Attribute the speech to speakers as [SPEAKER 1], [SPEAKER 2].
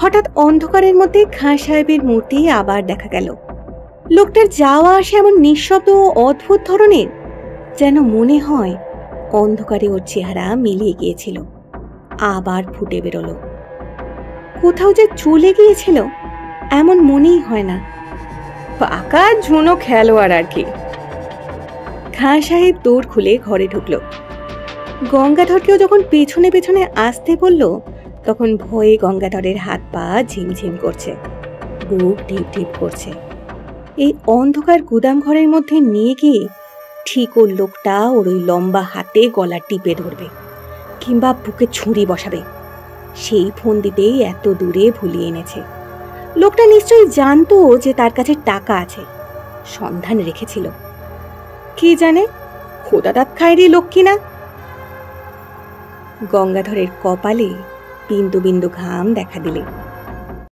[SPEAKER 1] হঠাৎ অন্ধকারের মধ্যে খাঁ সাহেবের মূর্তি আবার দেখা গেল। লোকটার যাওয়া আসা এমন নিঃশব্দ ও অদ্ভুত ধরনের, যেন মনে হয় অন্ধকারে ওর চেহারা মিলিয়ে গিয়েছিল, আবার ফুটে বেরোলো। কোথাও যে চলে গিয়েছিল এমন মনেই হয় না, পাকা ঝুনো খেলোয়াড় আর কি। খাঁ সাহেব দৌড় খুলে ঘরে ঢুকলো। গঙ্গাধরকেও যখন পেছনে পেছনে আসতে বলল, তখন ভয়ে গঙ্গাধরের হাত পা ঝিমঝিম করছে, বুক ঢিপ ঢিপ করছে। এই অন্ধকার গুদাম ঘরের মধ্যে নিয়ে গিয়ে ঠিক ওর লোকটা ওর ওই লম্বা হাতে গলা টিপে ধরবে, কিংবা বুকে ছুরি বসাবে। সেই ফোন দিতেই এত দূরে ভুলিয়ে এনেছে। লোকটা নিশ্চয়ই জানতো যে তার কাছে টাকা আছে, সন্ধান রেখেছিল। কি জানে খোদাদাত খায়রি লোক কিনা। গঙ্গাধরের কপালে বিন্দু বিন্দু ঘাম দেখা দিলে